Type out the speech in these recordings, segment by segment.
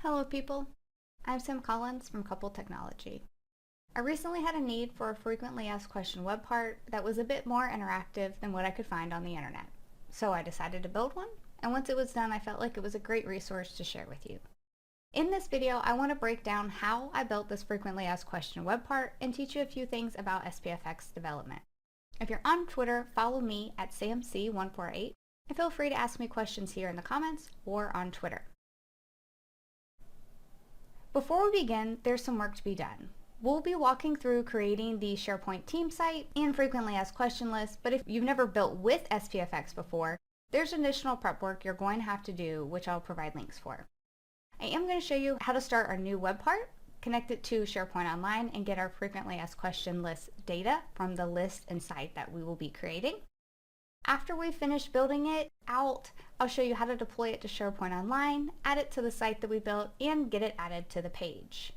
Hello people, I'm Sam Collins from Couple Technology. I recently had a need for a frequently asked question web part that was a bit more interactive than what I could find on the internet. So I decided to build one, and once it was done I felt like it was a great resource to share with you. In this video I want to break down how I built this frequently asked question web part and teach you a few things about SPFx development. If you're on Twitter, follow me at SamC148 and feel free to ask me questions here in the comments or on Twitter. Before we begin, there's some work to be done. We'll be walking through creating the SharePoint team site and frequently asked question list, but if you've never built with SPFx before, there's additional prep work you're going to have to do, which I'll provide links for. I am going to show you how to start our new web part, connect it to SharePoint Online, and get our frequently asked question list data from the list and site that we will be creating. After we finish building it out, I'll show you how to deploy it to SharePoint Online, add it to the site that we built, and get it added to the page.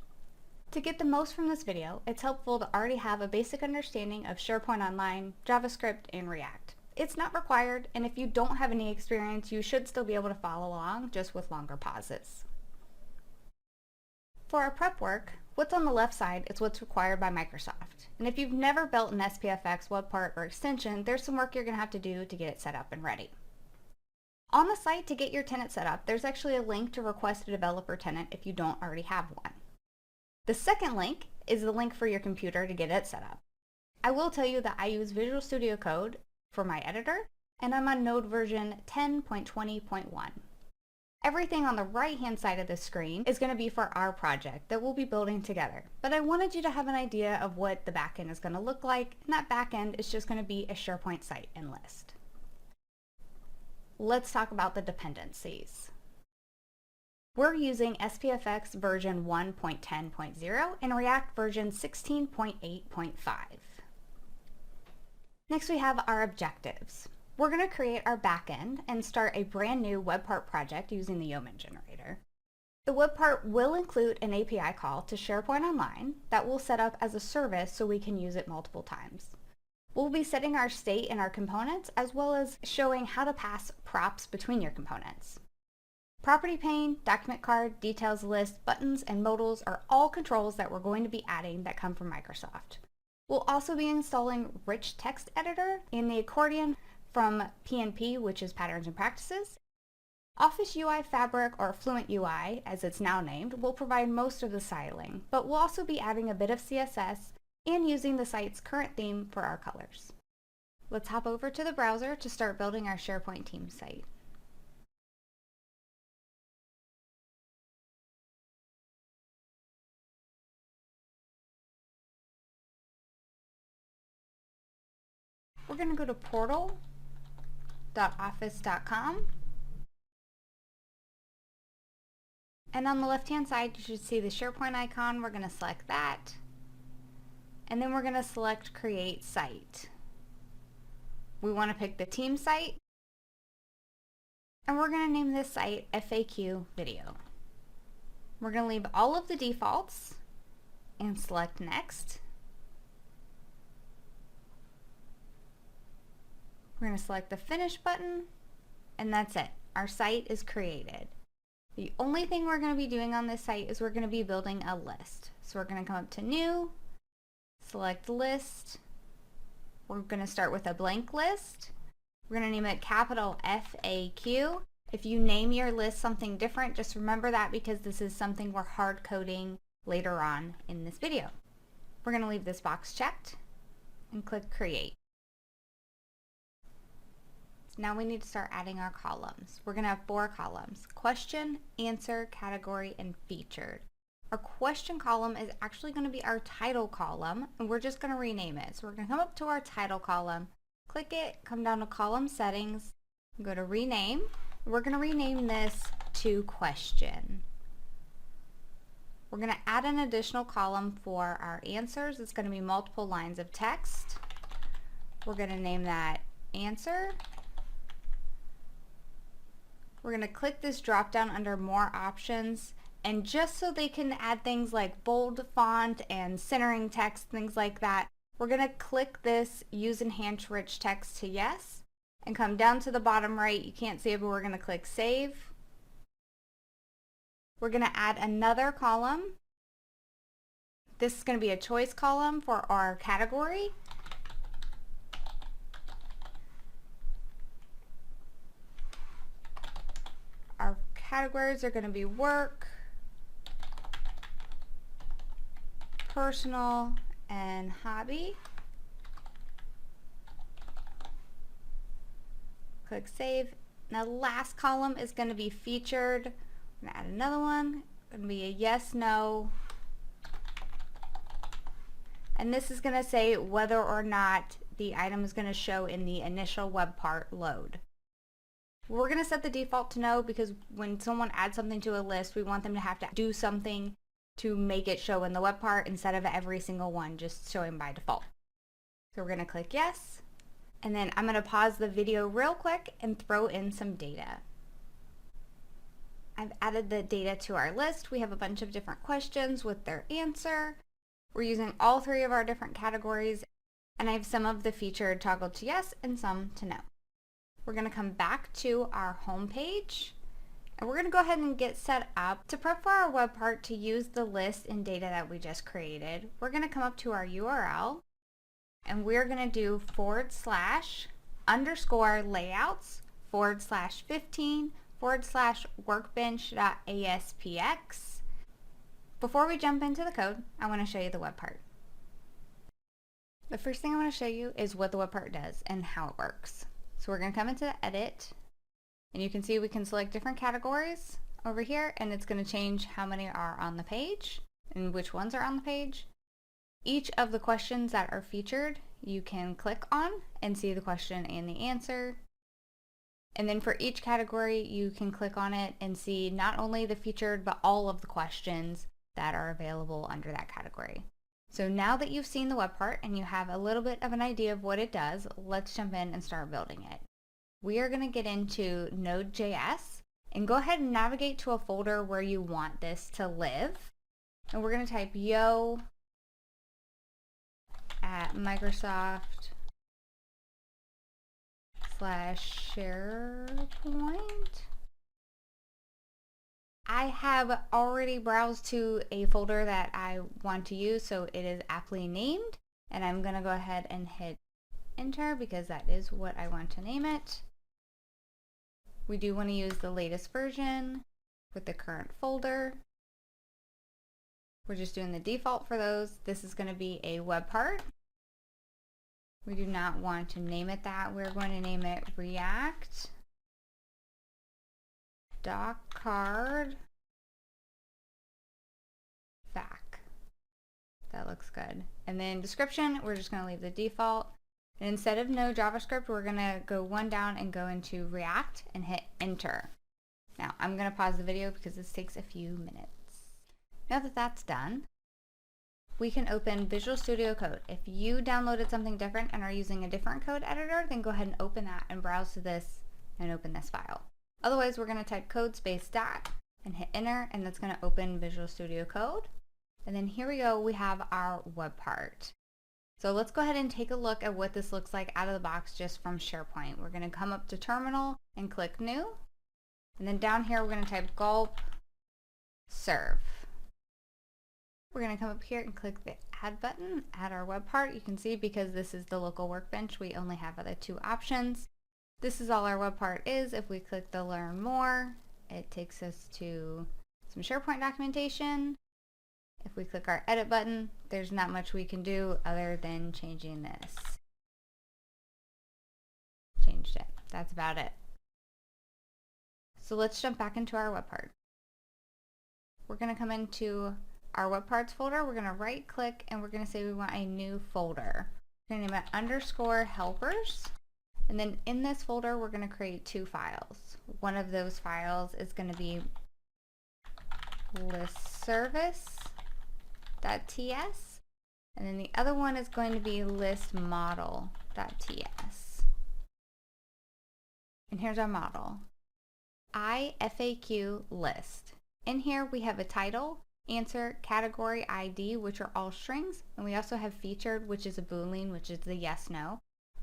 To get the most from this video, it's helpful to already have a basic understanding of SharePoint Online, JavaScript, and React. It's not required, and if you don't have any experience, you should still be able to follow along, just with longer pauses. For our prep work, what's on the left side is what's required by Microsoft. And if you've never built an SPFx web part or extension, there's some work you're going to have to do to get it set up and ready. On the site to get your tenant set up, there's actually a link to request a developer tenant if you don't already have one. The second link is the link for your computer to get it set up. I will tell you that I use Visual Studio Code for my editor, and I'm on Node version 10.20.1. Everything on the right-hand side of the screen is going to be for our project that we'll be building together. But I wanted you to have an idea of what the backend is going to look like, and that backend is just going to be a SharePoint site and list. Let's talk about the dependencies. We're using SPFx version 1.10.0 and React version 16.8.5. Next we have our objectives. We're going to create our backend and start a brand new web part project using the Yeoman generator. The web part will include an API call to SharePoint Online that we'll set up as a service so we can use it multiple times. We'll be setting our state and our components, as well as showing how to pass props between your components. Property pane, document card, details list, buttons, and modals are all controls that we're going to be adding that come from Microsoft. We'll also be installing Rich Text Editor and the accordion from PNP, which is Patterns and Practices. Office UI Fabric, or Fluent UI, as it's now named, will provide most of the styling, but we'll also be adding a bit of CSS and using the site's current theme for our colors. Let's hop over to the browser to start building our SharePoint team site. We're going to go to portal.office.com, and on the left hand side you should see the SharePoint icon. We're going to select that, and then we're going to select Create Site. We want to pick the team site, and we're going to name this site FAQ Video. We're going to leave all of the defaults and select Next. We're going to select the Finish button, and that's it. Our site is created. The only thing we're going to be doing on this site is we're going to be building a list. So we're going to come up to New, select List. We're going to start with a blank list. We're going to name it capital FAQ. If you name your list something different, just remember that, because this is something we're hard coding later on in this video. We're going to leave this box checked and click Create. Now we need to start adding our columns. We're going to have 4 columns: question, answer, category, and featured. Our question column is actually going to be our title column, and we're just going to rename it. So we're going to come up to our title column, click it, come down to column settings, go to rename. We're going to rename this to question. We're going to add an additional column for our answers. It's going to be multiple lines of text. We're going to name that answer. We're going to click this drop down under more options, and just so they can add things like bold font and centering text, things like that, we're going to click this Use Enhanced Rich Text to Yes, and come down to the bottom right. You can't see it, but we're going to click Save. We're going to add another column. This is going to be a choice column for our category. Our categories are going to be work, personal, and hobby. Click save. Now the last column is going to be featured. I'm going to add another one. It's going to be a yes, no. And this is going to say whether or not the item is going to show in the initial web part load. We're going to set the default to no because when someone adds something to a list, we want them to have to do something to make it show in the web part instead of every single one just showing by default. So we're going to click yes. And then I'm going to pause the video real quick and throw in some data. I've added the data to our list. We have a bunch of different questions with their answer. We're using all three of our different categories, and I have some of the featured toggled to yes and some to no. We're going to come back to our home page, and we're going to go ahead and get set up to prep for our web part to use the list and data that we just created. We're going to come up to our URL, and we're going to do /_layouts/15/workbench.aspx. Before we jump into the code, I want to show you the web part. The first thing I want to show you is what the web part does and how it works. So we're going to come into edit, and you can see we can select different categories over here, and it's going to change how many are on the page and which ones are on the page. Each of the questions that are featured you can click on and see the question and the answer. And then for each category you can click on it and see not only the featured but all of the questions that are available under that category. So now that you've seen the web part and you have a little bit of an idea of what it does, let's jump in and start building it. We are going to get into Node.js and go ahead and navigate to a folder where you want this to live. And we're going to type yo at Microsoft/SharePoint. I have already browsed to a folder that I want to use, so it is aptly named, and I'm going to go ahead and hit enter because that is what I want to name it. We do want to use the latest version with the current folder. We're just doing the default for those. This is going to be a web part. We do not want to name it that. We're going to name it React Dockcard Back. That looks good. And then description, we're just going to leave the default. And instead of no JavaScript, we're going to go one down and go into React and hit enter. Now I'm going to pause the video because this takes a few minutes. Now that that's done, we can open Visual Studio Code. If you downloaded something different and are using a different code editor, then go ahead and open that and browse to this and open this file. Otherwise, we're going to type code space dot and hit enter, and that's going to open Visual Studio Code. And then here we go, we have our web part. So let's go ahead and take a look at what this looks like out of the box just from SharePoint. We're going to come up to Terminal and click New. And then down here, we're going to type gulp serve. We're going to come up here and click the Add button, add our web part. You can see because this is the local workbench, we only have the two options. This is all our web part is. If we click the Learn More, it takes us to some SharePoint documentation. If we click our Edit button, there's not much we can do other than changing this. Changed it. That's about it. So let's jump back into our web part. We're going to come into our web parts folder. We're going to right click and we're going to say we want a new folder. We're going to name it _helpers. And then in this folder, we're going to create two files. One of those files is going to be listservice.ts, and then the other one is going to be listmodel.ts. And here's our model. FAQ list. In here we have a title, answer, category, ID, which are all strings, and we also have featured, which is a Boolean, which is the yes, no.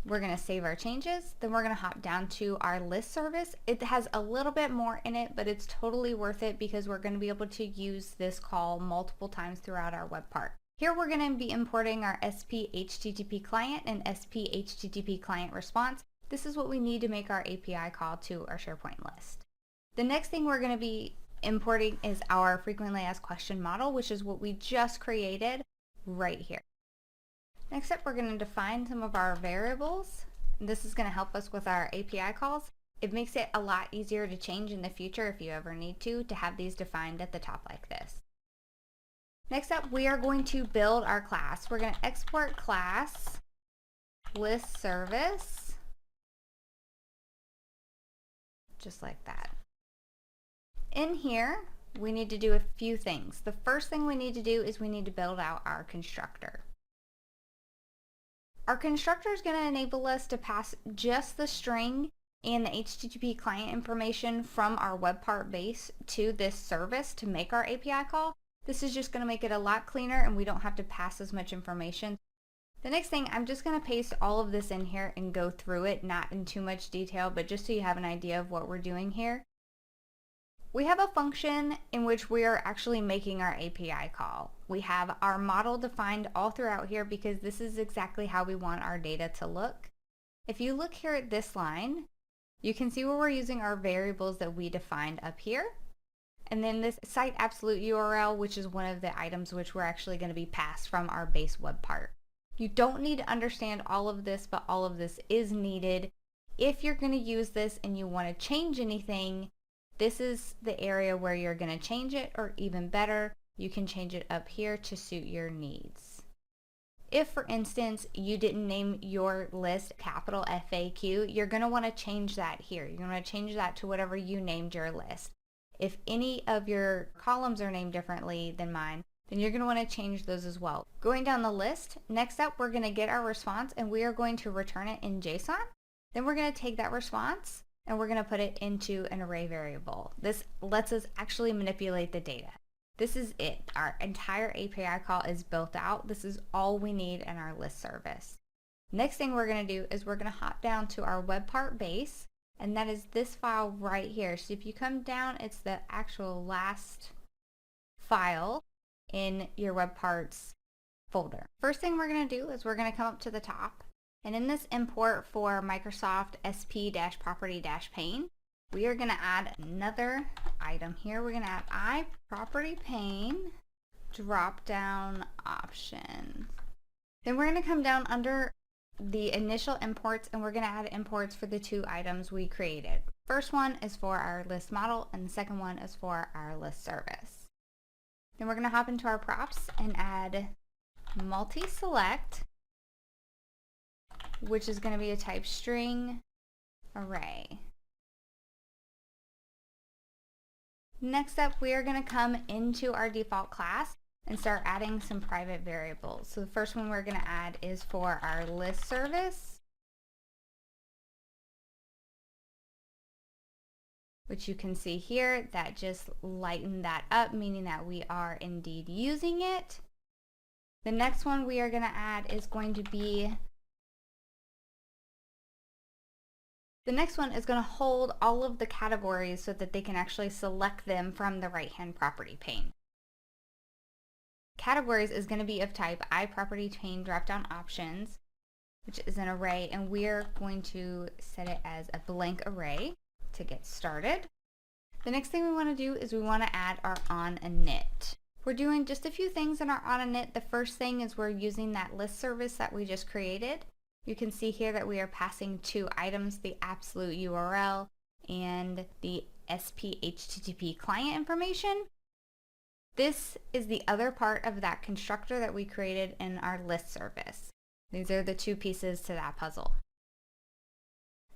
We're going to save our changes. Then we're going to hop down to our list service. It has a little bit more in it, but it's totally worth it because we're going to be able to use this call multiple times throughout our web part. Here we're going to be importing our SPHTTP client and SPHTTP client response. This is what we need to make our API call to our SharePoint list. The next thing we're going to be importing is our frequently asked question model, which is what we just created right here. Next up, we're going to define some of our variables. This is going to help us with our API calls. It makes it a lot easier to change in the future if you ever need to have these defined at the top like this. Next up, we are going to build our class. We're going to export class list service, just like that. In here, we need to do a few things. The first thing we need to do is we need to build out our constructor. Our constructor is going to enable us to pass just the string and the HTTP client information from our web part base to this service to make our API call. This is just going to make it a lot cleaner and we don't have to pass as much information. The next thing, I'm just going to paste all of this in here and go through it, not in too much detail, but just so you have an idea of what we're doing here. We have a function in which we are actually making our API call. We have our model defined all throughout here because this is exactly how we want our data to look. If you look here at this line, you can see where we're using our variables that we defined up here. And then this site absolute URL, which is one of the items which we're actually going to be passed from our base web part. You don't need to understand all of this, but all of this is needed. If you're going to use this and you want to change anything, this is the area where you're going to change it, or even better, you can change it up here to suit your needs. If, for instance, you didn't name your list capital FAQ, you're going to want to change that here. You're going to change that to whatever you named your list. If any of your columns are named differently than mine, then you're going to want to change those as well. Going down the list, next up we're going to get our response and we are going to return it in JSON. Then we're going to take that response and we're going to put it into an array variable. This lets us actually manipulate the data. This is it. Our entire API call is built out. This is all we need in our list service. Next thing we're going to do is we're going to hop down to our web part base, and that is this file right here. So if you come down, it's the actual last file in your web parts folder. First thing we're going to do is we're going to come up to the top, and in this import for Microsoft SP-property-pane, we are going to add another item here. We're going to add iPropertyPane drop down option. Then we're going to come down under the initial imports and we're going to add imports for the two items we created. First one is for our list model and the second one is for our list service. Then we're going to hop into our props and add multi-select, which is going to be a type string array. Next up, we are going to come into our default class and start adding some private variables. So the first one we're going to add is for our list service, which you can see here, that just lightened that up, meaning that we are indeed using it. The next one we are going to add is going to be going to hold all of the categories so that they can actually select them from the right-hand property pane. Categories is going to be of type iPropertyPane drop-down options, which is an array, and we're going to set it as a blank array to get started. The next thing we want to do is we want to add our on-init. We're doing just a few things in our on-init. The first thing is we're using that list service that we just created. You can see here that we are passing two items, the absolute URL and the SPHTTP client information. This is the other part of that constructor that we created in our list service. These are the two pieces to that puzzle.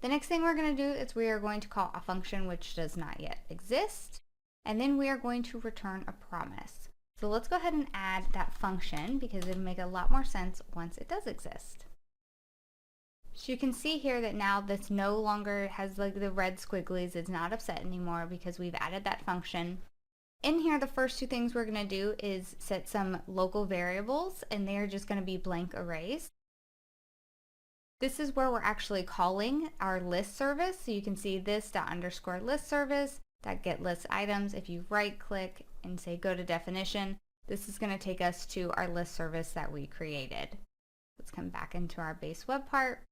The next thing we're going to do is we are going to call a function which does not yet exist, and then we are going to return a promise. So let's go ahead and add that function because it'll make a lot more sense once it does exist. So you can see here that now this no longer has like the red squigglies. It's not upset anymore because we've added that function. In here, the first two things we're going to do is set some local variables, and they're just going to be blank arrays. This is where we're actually calling our list service. So you can see this _list service .get list items. If you right click and say go to definition, this is going to take us to our list service that we created. Let's come back into our base web part.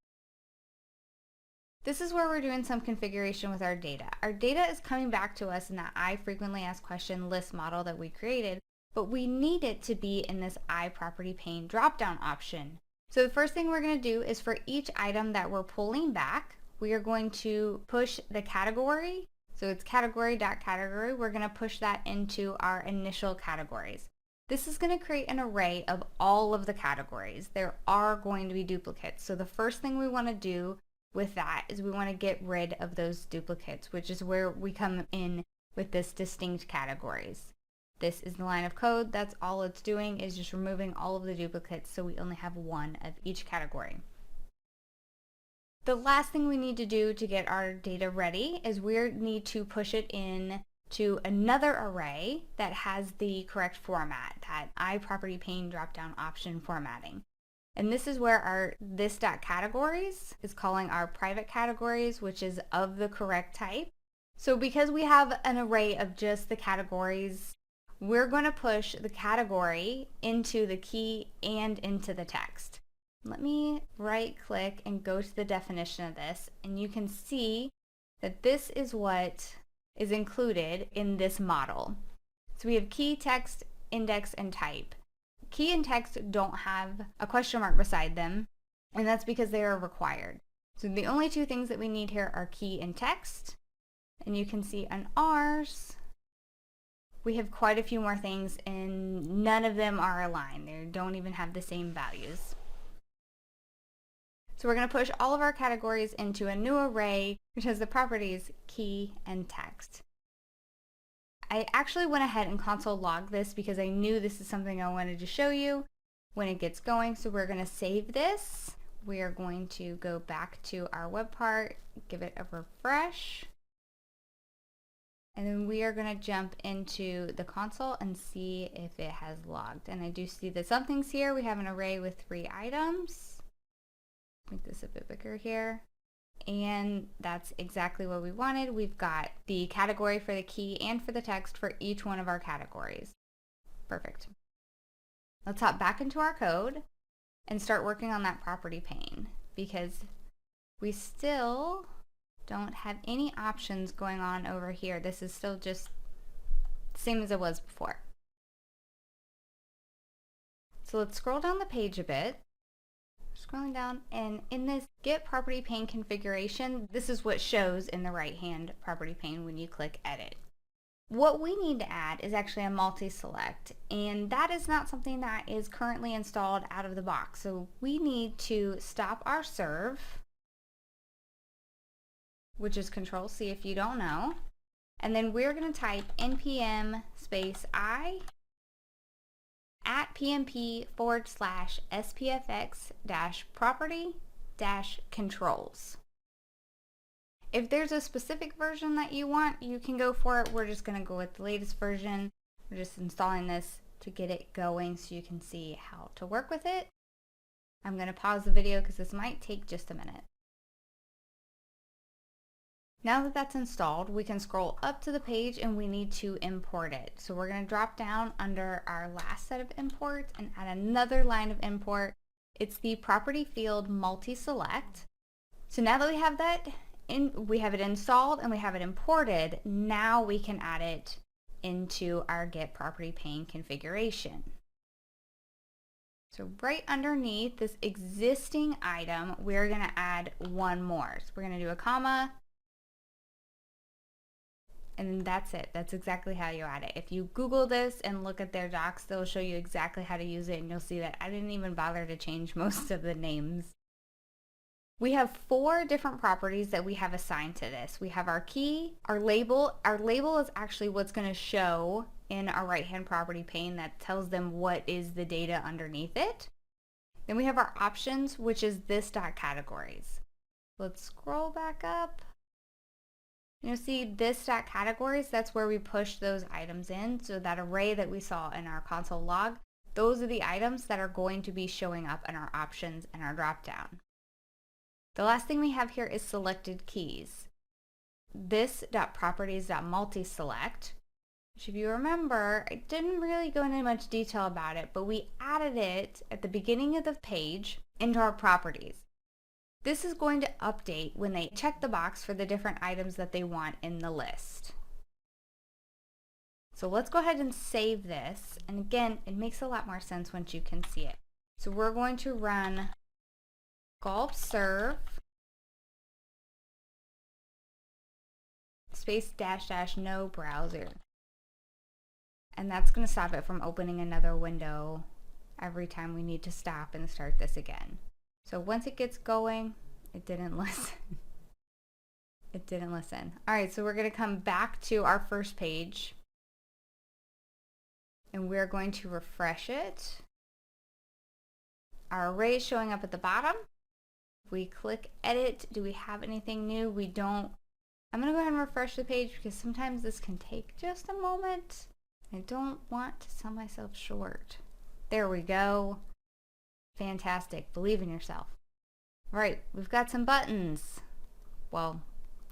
This is where we're doing some configuration with our data. Our data is coming back to us in that I frequently asked question list model that we created, but we need it to be in this I property pane drop-down option. So the first thing we're going to do is for each item that we're pulling back, we are going to push the category. So it's category.category. We're going to push that into our initial categories. This is going to create an array of all of the categories. There are going to be duplicates. So the first thing we want to do with that is we want to get rid of those duplicates, which is where we come in with this distinct categories. This is the line of code. That's all it's doing, is just removing all of the duplicates, so we only have one of each category. The last thing we need to do to get our data ready is we need to push it in to another array that has the correct format, that I property pane drop-down option formatting. And this is where our this.categories is calling our private categories, which is of the correct type. So because we have an array of just the categories, we're going to push the category into the key and into the text. Let me right click and go to the definition of this, and you can see that this is what is included in this model. So we have key, text, index, and type. Key and text don't have a question mark beside them, and that's because they are required. So the only two things that we need here are key and text, and you can see on ours, we have quite a few more things, and none of them are aligned. They don't even have the same values. So we're going to push all of our categories into a new array, which has the properties key and text. I actually went ahead and console logged this because I knew this is something I wanted to show you when it gets going. So we're going to save this. We are going to go back to our web part, give it a refresh, and then we are going to jump into the console and see if it has logged. And I do see that something's here. We have an array with 3 items. Make this a bit bigger here. And that's exactly what we wanted. We've got the category for the key and for the text for each one of our categories. Perfect. Let's hop back into our code and start working on that property pane, because we still don't have any options going on over here. This is still just the same as it was before. So let's scroll down the page a bit. Scrolling down, and in this get property pane configuration, this is what shows in the right hand property pane when you click edit. What we need to add is actually a multi-select, and that is not something that is currently installed out of the box. So we need to stop our serve, which is Control C if you don't know, and then we're going to type npm space I @pmp/SPFx-property-controls. If there's a specific version that you want, you can go for it. We're just going to go with the latest version. We're just installing this to get it going so you can see how to work with it. I'm going to pause the video because this might take just a minute. Now that that's installed, we can scroll up to the page and we need to import it. So we're going to drop down under our last set of imports and add another line of import. It's the property field multi-select. So now that we have that we have it installed and we have it imported, now we can add it into our get property pane configuration. So right underneath this existing item, we're going to add one more. So we're going to do a comma, and that's it. That's exactly how you add it. If you Google this and look at their docs, they'll show you exactly how to use it, and you'll see that I didn't even bother to change most of the names. We have 4 different properties that we have assigned to this. We have our key, our label. Our label is actually what's going to show in our right-hand property pane that tells them what is the data underneath it. Then we have our options, which is this.categories. Let's scroll back up. You'll see this.categories, that's where we push those items in. So that array that we saw in our console log, those are the items that are going to be showing up in our options and our dropdown. The last thing we have here is selected keys. This .properties.multiselect, which if you remember, I didn't really go into much detail about it, but we added it at the beginning of the page into our properties. This is going to update when they check the box for the different items that they want in the list. So let's go ahead and save this. And again, it makes a lot more sense once you can see it. So we're going to run gulp serve space -- no browser. And that's going to stop it from opening another window every time we need to stop and start this again. So once it gets going, it didn't listen. It didn't listen. All right, so we're going to come back to our first page and we're going to refresh it. Our array is showing up at the bottom. We click edit. Do we have anything new? We don't. I'm going to go ahead and refresh the page because sometimes this can take just a moment. I don't want to sell myself short. There we go. Fantastic. Believe in yourself. All right, we've got some buttons. Well,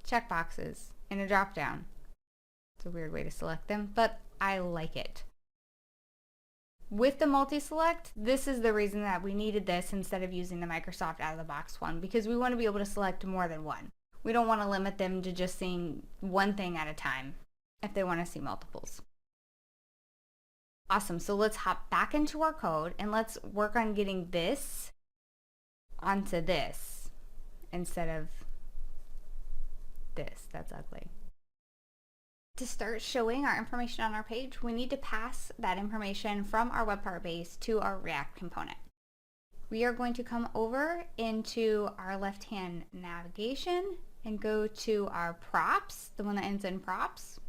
checkboxes in a drop down. It's a weird way to select them, but I like it. With the multi-select, this is the reason that we needed this instead of using the Microsoft out-of-the-box one, because we want to be able to select more than one. We don't want to limit them to just seeing one thing at a time if they want to see multiples. Awesome, so let's hop back into our code and let's work on getting this onto this instead of this. That's ugly. To start showing our information on our page, we need to pass that information from our web part base to our React component. We are going to come over into our left-hand navigation and go to our props, the one that ends in props.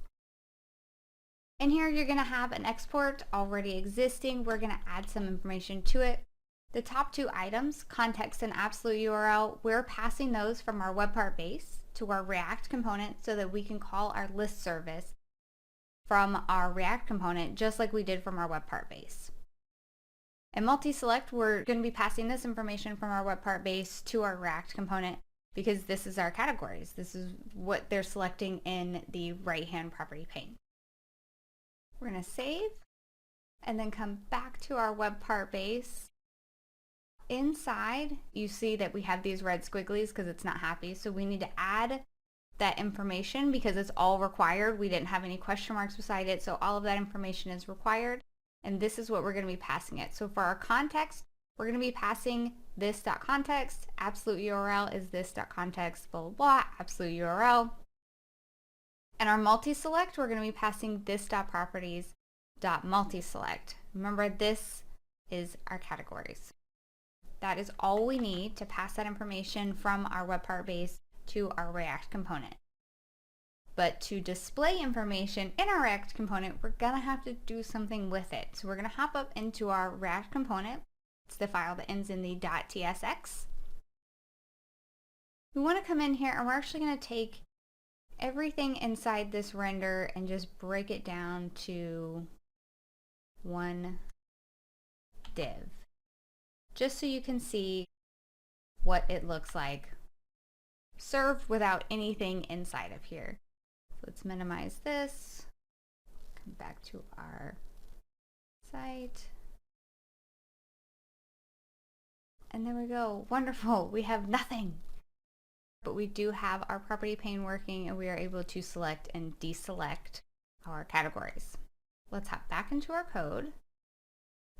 And here you're going to have an export already existing. We're going to add some information to it. The top two items, context and absolute URL, we're passing those from our web part base to our React component so that we can call our list service from our React component just like we did from our web part base. And multi-select, we're going to be passing this information from our web part base to our React component because this is our categories. This is what they're selecting in the right-hand property pane. We're going to save and then come back to our web part base. Inside, you see that we have these red squigglies because it's not happy. So we need to add that information because it's all required. We didn't have any question marks beside it. So all of that information is required. And this is what we're going to be passing it. So for our context, we're going to be passing this.context. Absolute URL is this.context, blah, blah, blah, absolute URL. And our multi-select, we're going to be passing this.properties.multiselect. Remember, this is our categories. That is all we need to pass that information from our web part base to our React component. But to display information in our React component, we're going to have to do something with it. So we're going to hop up into our React component. It's the file that ends in the .tsx. We want to come in here and we're actually going to take everything inside this render and just break it down to one div. Just so you can see what it looks like served without anything inside of here. So let's minimize this, come back to our site, and there we go. Wonderful, we have nothing. But we do have our property pane working and we are able to select and deselect our categories. Let's hop back into our code.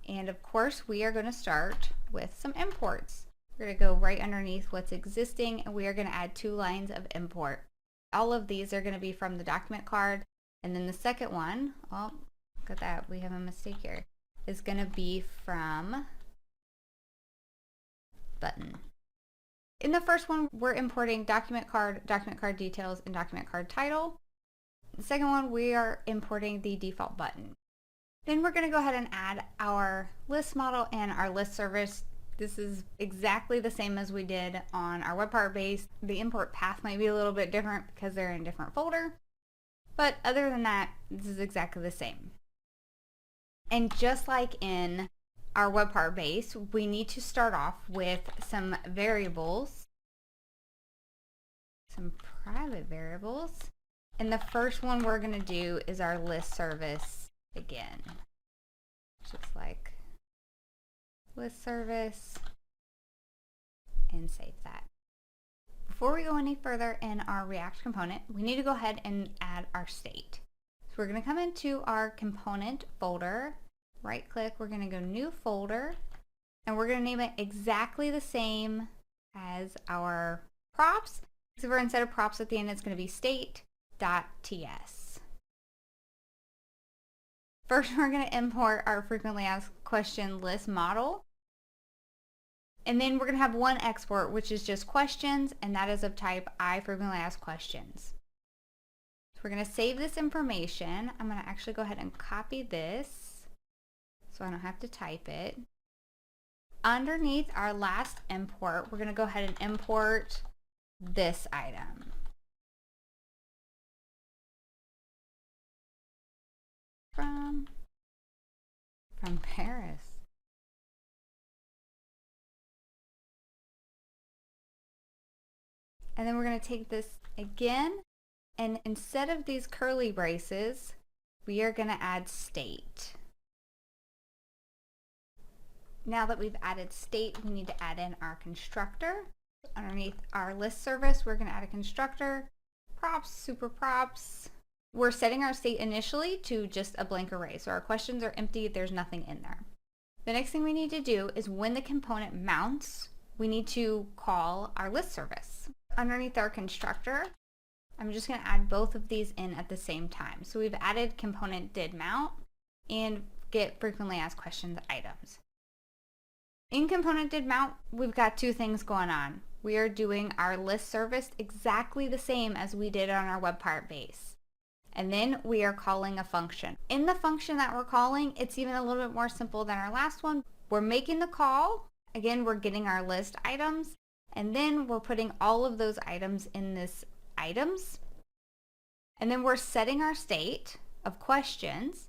And of course, we are going to start with some imports. We're going to go right underneath what's existing and we are going to add 2 lines of import. All of these are going to be from the document card. And then the second one, oh, look at that, we have a mistake here, is going to be from button. In the first one, we're importing document card details, and document card title. The second one, we are importing the default button. Then we're going to go ahead and add our list model and our list service. This is exactly the same as we did on our web part base. The import path might be a little bit different because they're in a different folder. But other than that, this is exactly the same. And just like in our web part base, we need to start off with some variables some private variables. And the first one we're going to do is our list service again. Just like list service, and save that. Before we go any further in our React component, we need to go ahead and add our state. So we're going to come into our component folder, right click, we're going to go new folder, and we're going to name it exactly the same as our props. So for instead of props at the end, it's going to be state.ts. First, we're going to import our frequently asked question list model. And then we're going to have one export, which is just questions, and that is of type I frequently asked questions. So we're going to save this information. I'm going to actually go ahead and copy this so I don't have to type it. Underneath our last import, we're going to go ahead and import this item. From Paris. And then we're going to take this again, and instead of these curly braces, we are going to add state. Now that we've added state, we need to add in our constructor. Underneath our list service, we're going to add a constructor, props, super props. We're setting our state initially to just a blank array. So our questions are empty, there's nothing in there. The next thing we need to do is when the component mounts, we need to call our list service. Underneath our constructor, I'm just going to add both of these in at the same time. So we've added component did mount and get frequently asked questions items. In component did mount, we've got two things going on. We are doing our list service exactly the same as we did on our web part base. And then we are calling a function. In the function that we're calling, it's even a little bit more simple than our last one. We're making the call. Again, we're getting our list items. And then we're putting all of those items in this items. And then we're setting our state of questions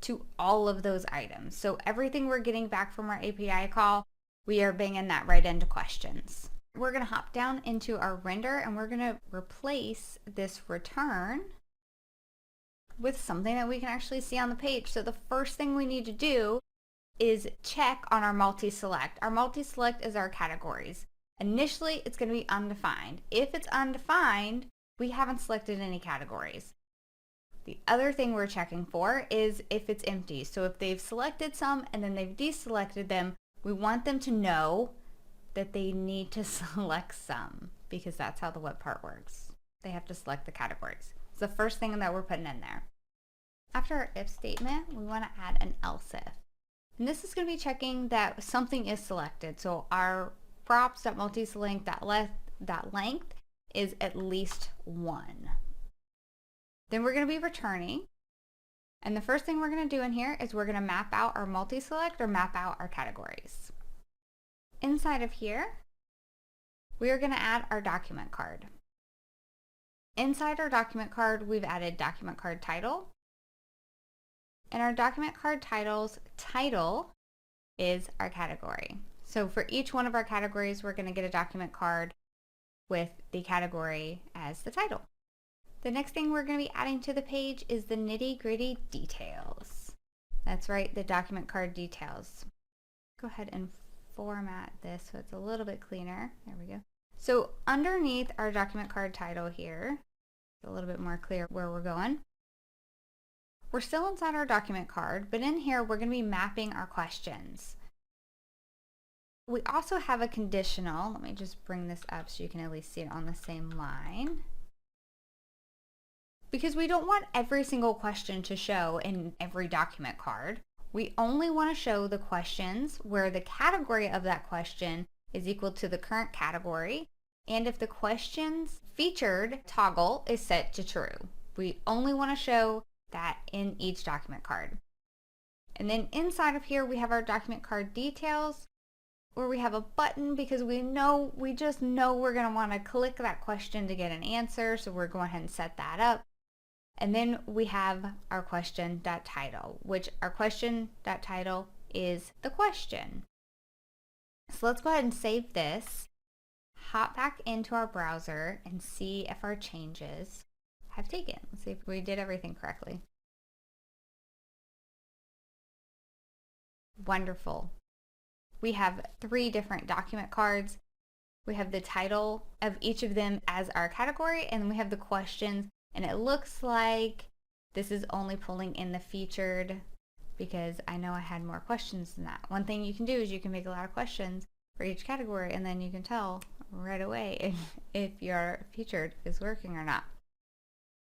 to all of those items. So everything we're getting back from our API call, we are banging that right into questions. We're going to hop down into our render and we're going to replace this return with something that we can actually see on the page. So the first thing we need to do is check on our multi-select. Our multi-select is our categories. Initially, it's going to be undefined. If it's undefined, we haven't selected any categories. The other thing we're checking for is if it's empty. So if they've selected some and then they've deselected them, we want them to know that they need to select some because that's how the web part works. They have to select the categories. It's the first thing that we're putting in there. After our if statement, we want to add an else if. And this is going to be checking that something is selected. So our props.multiselect.length is at least 1. Then we're going to be returning. And the first thing we're going to do in here is we're going to map out our multi-select or map out our categories. Inside of here, we are going to add our document card. Inside our document card, we've added document card title. And our document card title's title is our category. So for each one of our categories, we're going to get a document card with the category as the title. The next thing we're going to be adding to the page is the nitty-gritty details. That's right, the document card details. Go ahead and format this so it's a little bit cleaner. There we go. So underneath our document card title here, it's a little bit more clear where we're going. We're still inside our document card, but in here we're going to be mapping our questions. We also have a conditional. Let me just bring this up so you can at least see it on the same line. Because we don't want every single question to show in every document card. We only want to show the questions where the category of that question is equal to the current category, and if the questions featured toggle is set to true. We only want to show that in each document card. And then inside of here we have our document card details, where we have a button because we just know we're going to want to click that question to get an answer, so we're going ahead and set that up. And then we have our question.title, which our question.title is the question. So let's go ahead and save this. hop back into our browser and see if our changes have taken. Let's see if we did everything correctly. Wonderful. We have 3 different document cards. We have the title of each of them as our category, and then we have the questions, and it looks like this is only pulling in the featured because I know I had more questions than that. One thing you can do is you can make a lot of questions for each category, and then you can tell right away if your featured is working or not.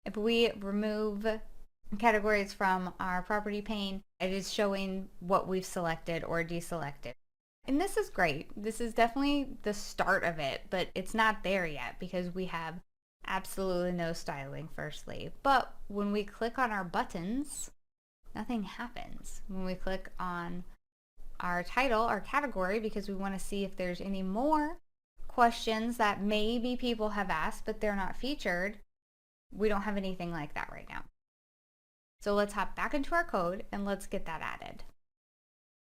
If we remove categories from our property pane, it is showing what we've selected or deselected. And this is great. This is definitely the start of it, but it's not there yet because we have absolutely no styling firstly. But when we click on our buttons, nothing happens. When we click on our title, our category, because we want to see if there's any more questions that maybe people have asked, but they're not featured, we don't have anything like that right now. So let's hop back into our code and let's get that added.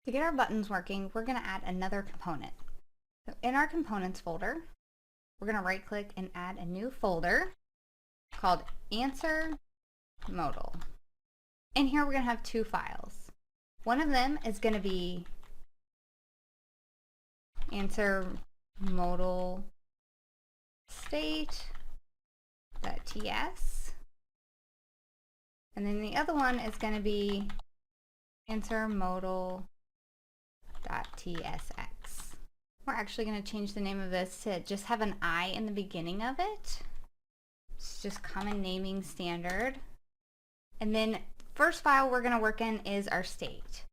To get our buttons working, we're going to add another component. So in our components folder, we're going to right click and add a new folder called answer modal. And here we're going to have 2 files. One of them is going to be answer modal state.ts, and then the other one is going to be answer modal.tsx. We're actually going to change the name of this to just have an I in the beginning of it. It's just common naming standard. And then first file we're going to work in is our state.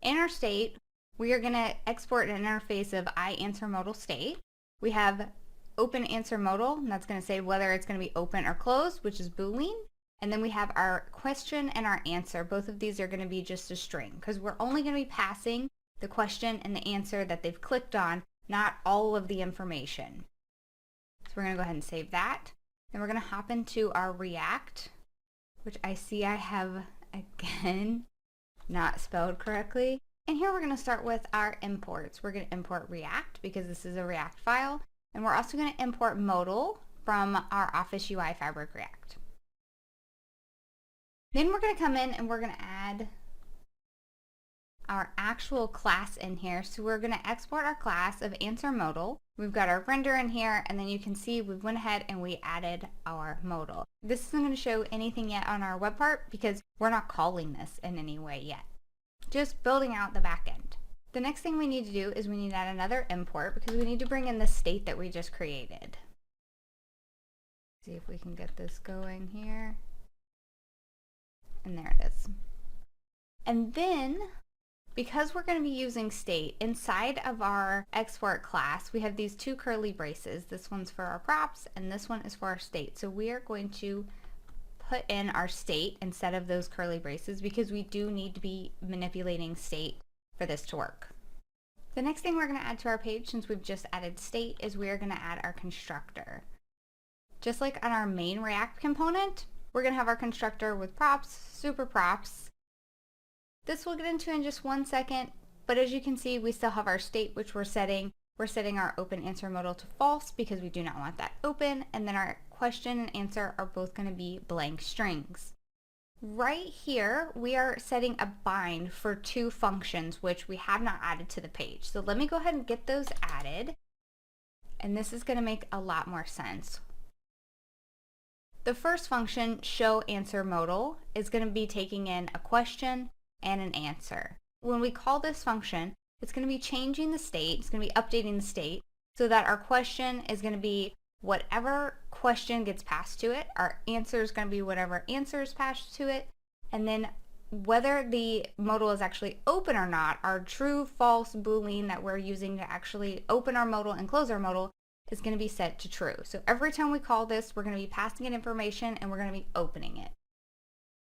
In our state, we are going to export an interface of iAnswerModal_state. We have open answer modal, and that's going to say whether it's going to be open or closed, which is Boolean. And then we have our question and our answer. Both of these are going to be just a string because we're only going to be passing the question and the answer that they've clicked on, not all of the information. So we're going to go ahead and save that. Then we're going to hop into our React, which I see I have, again, not spelled correctly. And here we're going to start with our imports. We're going to import React because this is a React file. And we're also going to import modal from our Office UI Fabric React. Then we're going to come in and we're going to add our actual class in here. So we're going to export our class of answer modal. We've got our render in here, and then you can see we went ahead and we added our modal. This isn't going to show anything yet on our web part because we're not calling this in any way yet. Just building out the back end. The next thing we need to do is we need to add another import because we need to bring in the state that we just created. See if we can get this going here. And there it is. And then, because we're going to be using state, inside of our export class, we have these 2 curly braces. This one's for our props, and this one is for our state. So we are going to put in our state instead of those curly braces because we do need to be manipulating state for this to work. The next thing we're going to add to our page, since we've just added state, is we are going to add our constructor. Just like on our main React component, we're going to have our constructor with props, super props. This we'll get into in just 1 second, but as you can see, we still have our state, which we're setting. We're setting our open answer modal to false because we do not want that open, and then our question and answer are both going to be blank strings. Right here, we are setting a bind for 2 functions, which we have not added to the page. So let me go ahead and get those added, and this is going to make a lot more sense. The first function, show answer modal, is going to be taking in a question and an answer. When we call this function, it's going to be changing the state, it's going to be updating the state so that our question is going to be whatever question gets passed to it, our answer is going to be whatever answer is passed to it, and then whether the modal is actually open or not, our true, false Boolean that we're using to actually open our modal and close our modal is going to be set to true. So every time we call this, we're going to be passing it information and we're going to be opening it.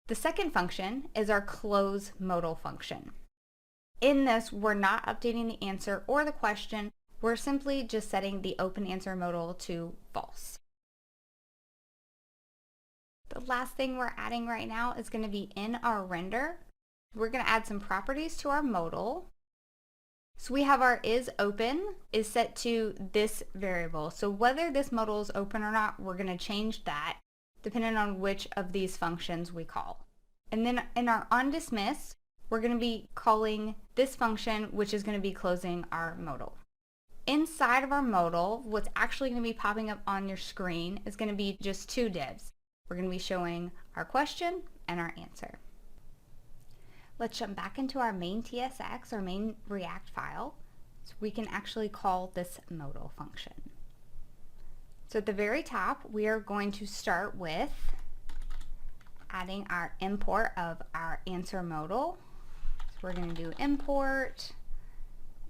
The second function is our close modal function. In this, we're not updating the answer or the question. We're simply just setting the open answer modal to false. The last thing we're adding right now is going to be in our render. We're going to add some properties to our modal. So we have our isOpen is set to this variable. So whether this modal is open or not, we're going to change that depending on which of these functions we call. And then in our onDismiss, we're going to be calling this function, which is going to be closing our modal. Inside of our modal, what's actually going to be popping up on your screen is going to be just two divs. We're going to be showing our question and our answer. Let's jump back into our main TSX, our main React file, so we can actually call this modal function. So at the very top, we are going to start with adding our import of our answer modal. So we're going to do import,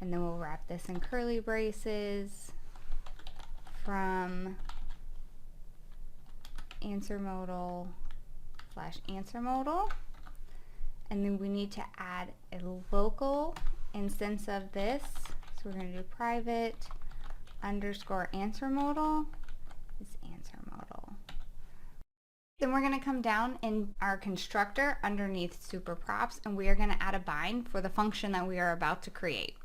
and then we'll wrap this in curly braces from answer modal / answer modal. And then we need to add a local instance of this. So we're going to do private underscore answer modal is answer modal. Then we're going to come down in our constructor underneath super props, and we are going to add a bind for the function that we are about to create.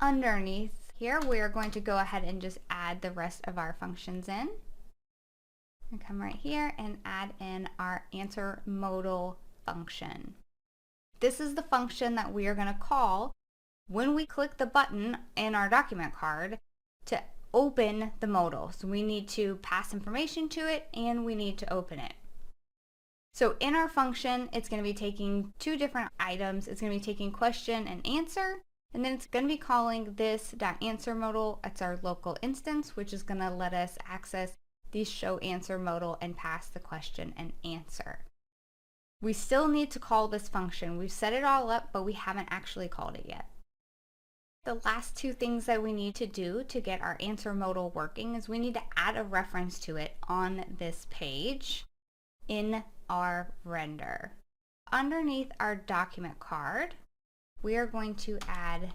Underneath here, we are going to go ahead and just add the rest of our functions in. And come right here and add in our answer modal function. This is the function that we are going to call when we click the button in our document card to open the modal. So we need to pass information to it and we need to open it. So in our function, it's going to be taking two different items. It's going to be taking question and answer, and then it's going to be calling this .answer modal. It's our local instance, which is going to let us access the show answer modal and pass the question and answer. We still need to call this function. We've set it all up, but we haven't actually called it yet. The last two things that we need to do to get our answer modal working is we need to add a reference to it on this page in our render. Underneath our document card, we are going to add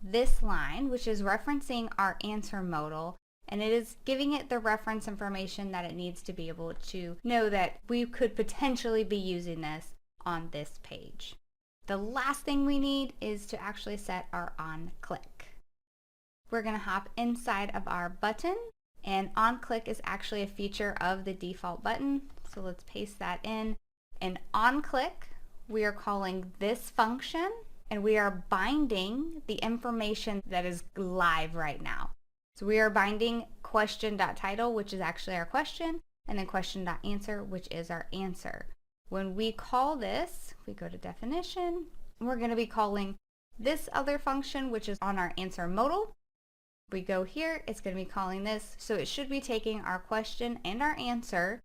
this line, which is referencing our answer modal, and it is giving it the reference information that it needs to be able to know that we could potentially be using this on this page. The last thing we need is to actually set our onClick. We're going to hop inside of our button, and onClick is actually a feature of the default button. So let's paste that in. And onClick, we are calling this function, and we are binding the information that is live right now. So we are binding question.title, which is actually our question, and then question.answer, which is our answer. When we call this, we go to definition, we're going to be calling this other function, which is on our answer modal. We go here, it's going to be calling this, so it should be taking our question and our answer,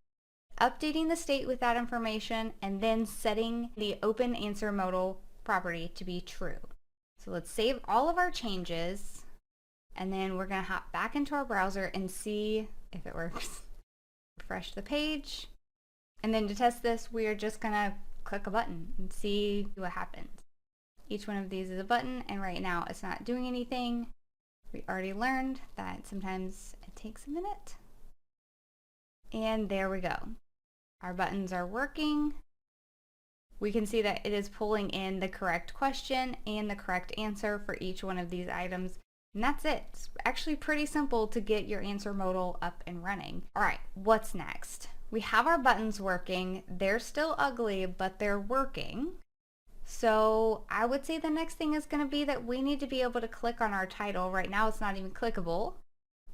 updating the state with that information, and then setting the open answer modal property to be true. So let's save all of our changes, and then we're going to hop back into our browser and see if it works. Refresh the page, and then to test this, we are just going to click a button and see what happens. Each one of these is a button, and right now it's not doing anything. We already learned that sometimes it takes a minute. And there we go. Our buttons are working. We can see that it is pulling in the correct question and the correct answer for each one of these items. And that's it. It's actually pretty simple to get your answer modal up and running. All right, what's next? We have our buttons working. They're still ugly, but they're working. So I would say the next thing is going to be that we need to be able to click on our title. Right now it's not even clickable.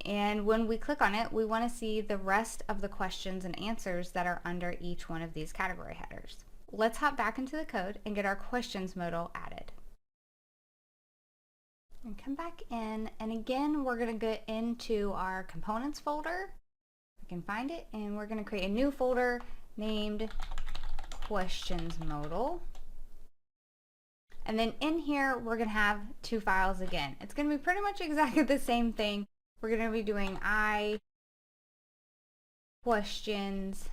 And when we click on it, we want to see the rest of the questions and answers that are under each one of these category headers. Let's hop back into the code and get our questions modal added. And come back in, and again we're going to get into our components folder. We can find it, and we're going to create a new folder named questions modal. And then in here we're going to have two files again. It's going to be pretty much exactly the same thing. We're going to be doing questions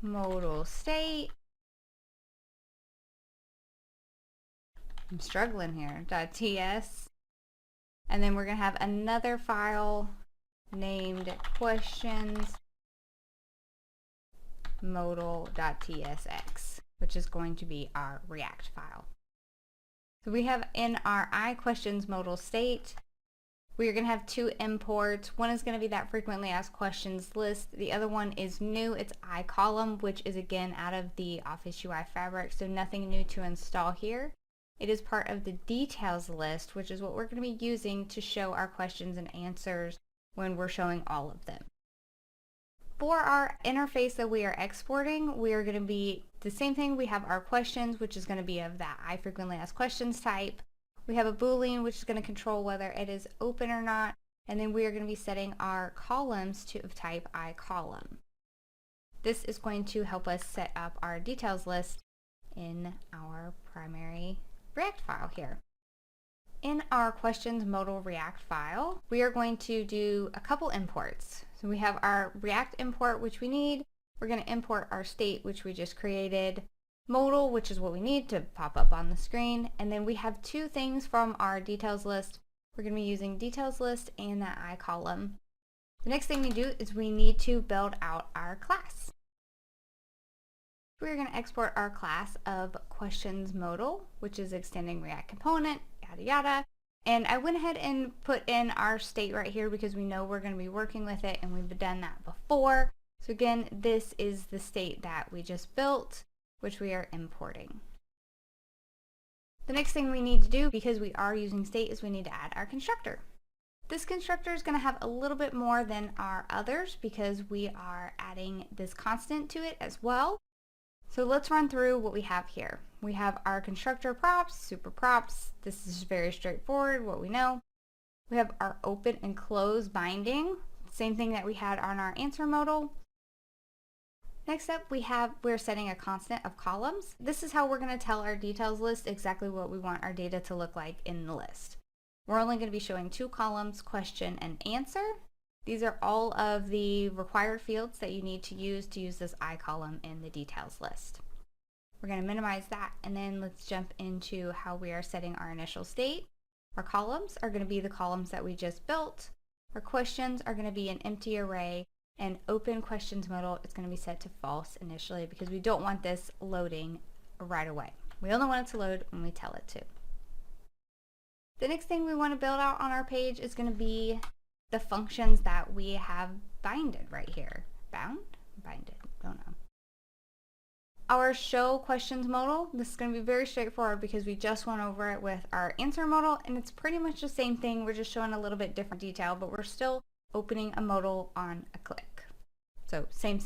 modal state. I'm struggling here, .ts. And then we're going to have another file named questions modal.tsx, which is going to be our React file. So we have in our iQuestions modal state, we are going to have two imports. One is going to be that frequently asked questions list. The other one is new. It's iColumn, which is again out of the Office UI fabric, so nothing new to install here. It is part of the details list, which is what we're going to be using to show our questions and answers when we're showing all of them. For our interface that we are exporting, we are going to be the same thing. We have our questions, which is going to be of that I frequently asked questions type. We have a Boolean, which is going to control whether it is open or not. And then we are going to be setting our columns to of type iColumn. This is going to help us set up our details list in our primary React file here. In our questions modal React file, we are going to do a couple imports. So we have our React import, which we need. We're going to import our state, which we just created, modal, which is what we need to pop up on the screen. And then we have two things from our details list. We're going to be using details list and that iColumn. The next thing we do is we need to build out our class. We're going to export our class of questions modal, which is extending React component, yada yada. And I went ahead and put in our state right here because we know we're going to be working with it and we've done that before. So again, this is the state that we just built, which we are importing. The next thing we need to do, because we are using state, is we need to add our constructor. This constructor is going to have a little bit more than our others because we are adding this constant to it as well. So let's run through what we have here. We have our constructor props, super props. This is very straightforward, what we know. We have our open and close binding, same thing that we had on our answer modal. Next up, we're setting a constant of columns. This is how we're going to tell our details list exactly what we want our data to look like in the list. We're only going to be showing two columns, question and answer. These are all of the required fields that you need to use this iColumn in the details list. We're going to minimize that, and then let's jump into how we are setting our initial state. Our columns are going to be the columns that we just built. Our questions are going to be an empty array, and open questions modal is going to be set to false initially because we don't want this loading right away. We only want it to load when we tell it to. The next thing we want to build out on our page is going to be the functions that we have binded right here. Bound? Binded, don't know. Our show questions modal, this is going to be very straightforward because we just went over it with our answer modal, and it's pretty much the same thing. We're just showing a little bit different detail, but we're still opening a modal on a click. So same.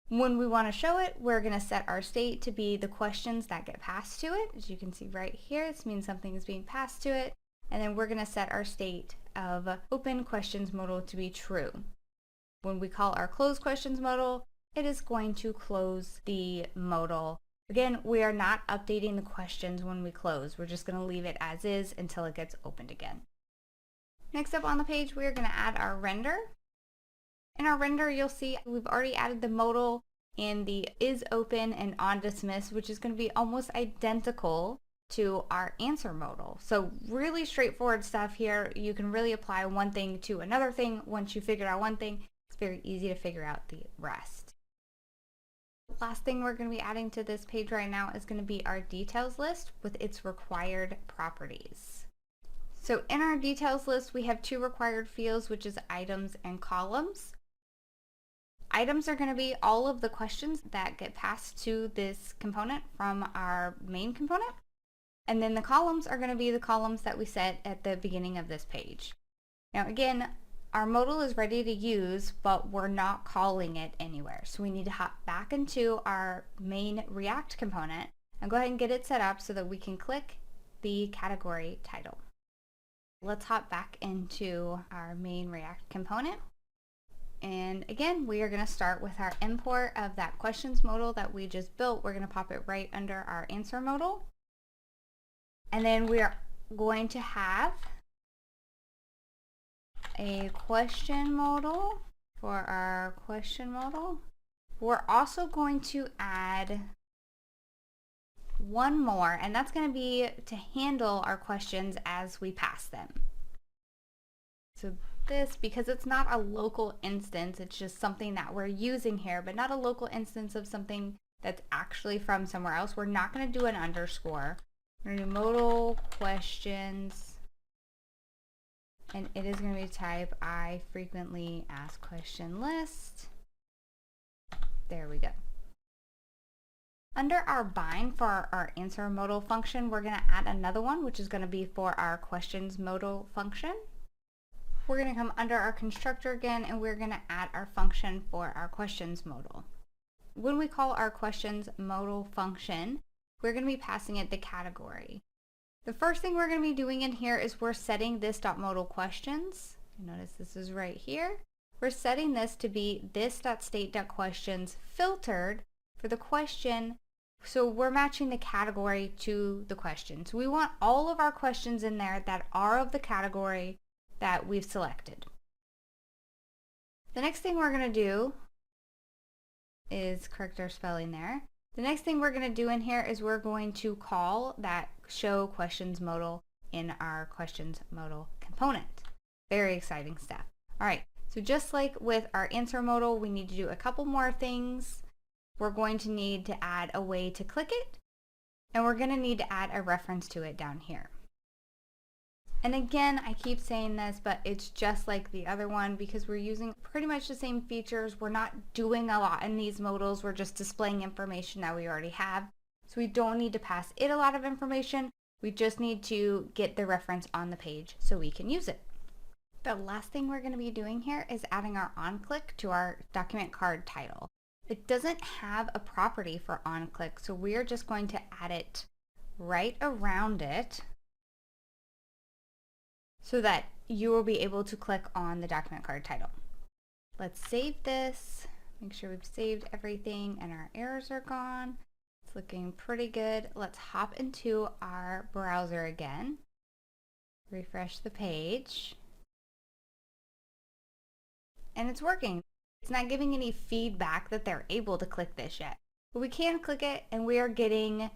When we want to show it, we're going to set our state to be the questions that get passed to it. As you can see right here, this means something is being passed to it. And then we're going to set our state of open questions modal to be true. When we call our close questions modal, it is going to close the modal. Again, we are not updating the questions when we close. We're just going to leave it as is until it gets opened again. Next up on the page, we're going to add our render. In our render, you'll see we've already added the modal and the is open and on dismiss, which is going to be almost identical to our answer modal. So really straightforward stuff here. You can really apply one thing to another thing. Once you figure out one thing, it's very easy to figure out the rest. The last thing we're going to be adding to this page right now is going to be our details list with its required properties. So in our details list, we have two required fields, which is items and columns. Items are going to be all of the questions that get passed to this component from our main component. And then the columns are going to be the columns that we set at the beginning of this page. Now again, our modal is ready to use, but we're not calling it anywhere. So we need to hop back into our main React component and go ahead and get it set up so that we can click the category title. Let's hop back into our main React component. And again, we are going to start with our import of that questions modal that we just built. We're going to pop it right under our answer modal. And then we are going to have a question modal for our question modal. We're also going to add one more, and that's going to be to handle our questions as we pass them. So this, because it's not a local instance, it's just something that we're using here, but not a local instance of something that's actually from somewhere else. We're not going to do an underscore. We're going to do modal questions, and it is going to be type I frequently asked question list. There we go. Under our bind for our answer modal function, we're going to add another one, which is going to be for our questions modal function. We're going to come under our constructor again, and we're going to add our function for our questions modal. When we call our questions modal function, we're going to be passing it the category. The first thing we're going to be doing in here is we're setting this .modal questions. Notice this is right here. We're setting this to be this.state.questions filtered for the question. So we're matching the category to the question. So we want all of our questions in there that are of the category that we've selected. The next thing we're going to do is correct our spelling there. The next thing we're going to do in here is we're going to call that show questions modal in our questions modal component. Very exciting stuff. All right, so just like with our answer modal, we need to do a couple more things. We're going to need to add a way to click it, and we're going to need to add a reference to it down here. And again, I keep saying this, but it's just like the other one because we're using pretty much the same features. We're not doing a lot in these modals. We're just displaying information that we already have. So we don't need to pass it a lot of information. We just need to get the reference on the page so we can use it. The last thing we're going to be doing here is adding our onClick to our document card title. It doesn't have a property for onClick, so we're just going to add it right around it so that you will be able to click on the document card title. Let's save this, make sure we've saved everything and our errors are gone. It's looking pretty good. Let's hop into our browser again, refresh the page, and it's working. It's not giving any feedback that they're able to click this yet, but we can click it and we are getting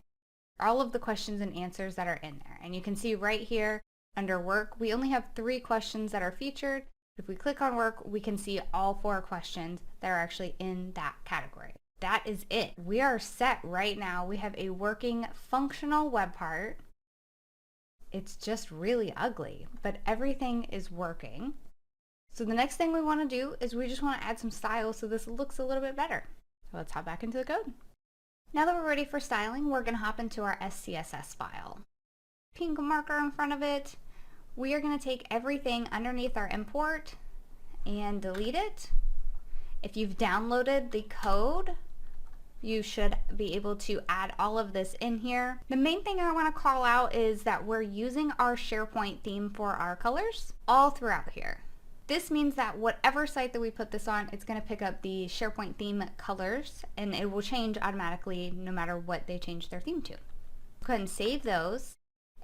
all of the questions and answers that are in there. And you can see right here under work, we only have 3 questions that are featured. If we click on work, we can see all 4 questions that are actually in that category. That is it. We are set right now. We have a working functional web part. It's just really ugly, but everything is working. So the next thing we want to do is we just want to add some style so this looks a little bit better. So let's hop back into the code. Now that we're ready for styling, we're going to hop into our SCSS file. Pink marker in front of it. We are going to take everything underneath our import and delete it. If you've downloaded the code, you should be able to add all of this in here. The main thing I want to call out is that we're using our SharePoint theme for our colors all throughout here. This means that whatever site that we put this on, it's going to pick up the SharePoint theme colors, and it will change automatically no matter what they change their theme to. Go ahead and save those.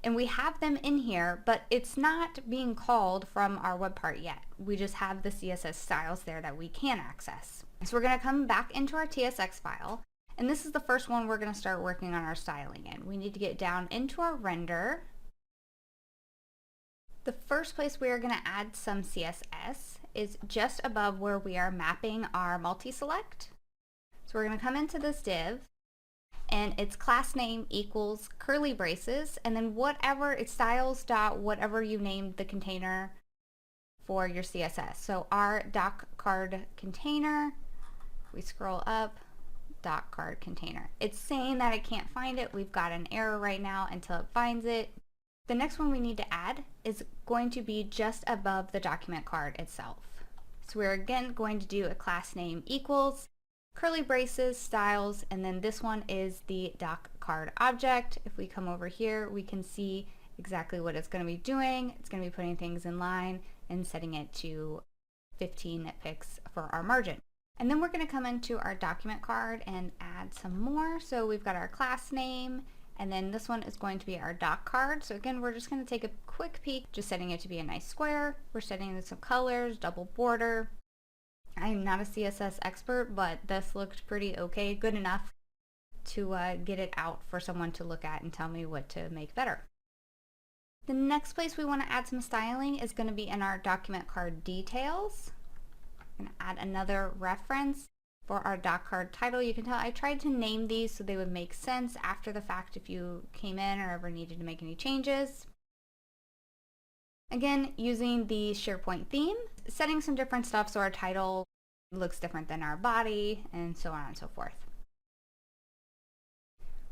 And we have them in here, but it's not being called from our web part yet. We just have the CSS styles there that we can access. So we're going to come back into our TSX file, and this is the first one we're going to start working on our styling in. We need to get down into our render. The first place we are going to add some CSS is just above where we are mapping our multi-select. So we're going to come into this div, and its class name equals curly braces, and then whatever it's styles dot whatever you named the container for your CSS. So our doc card container, we scroll up, doc card container. It's saying that it can't find it. We've got an error right now until it finds it. The next one we need to add is going to be just above the document card itself. So we're again going to do a class name equals curly braces, styles, and then this one is the doc card object. If we come over here, we can see exactly what it's going to be doing. It's going to be putting things in line and setting it to 15 pixels for our margin. And then we're going to come into our document card and add some more. So we've got our class name, and then this one is going to be our doc card. So again, we're just going to take a quick peek, just setting it to be a nice square. We're setting in some colors, double border. I'm not a CSS expert, but this looked pretty okay, good enough to get it out for someone to look at and tell me what to make better. The next place we want to add some styling is going to be in our document card details. I'm going to add another reference. For our doc card title, you can tell I tried to name these so they would make sense after the fact if you came in or ever needed to make any changes. Again, using the SharePoint theme, setting some different stuff so our title looks different than our body, and so on and so forth.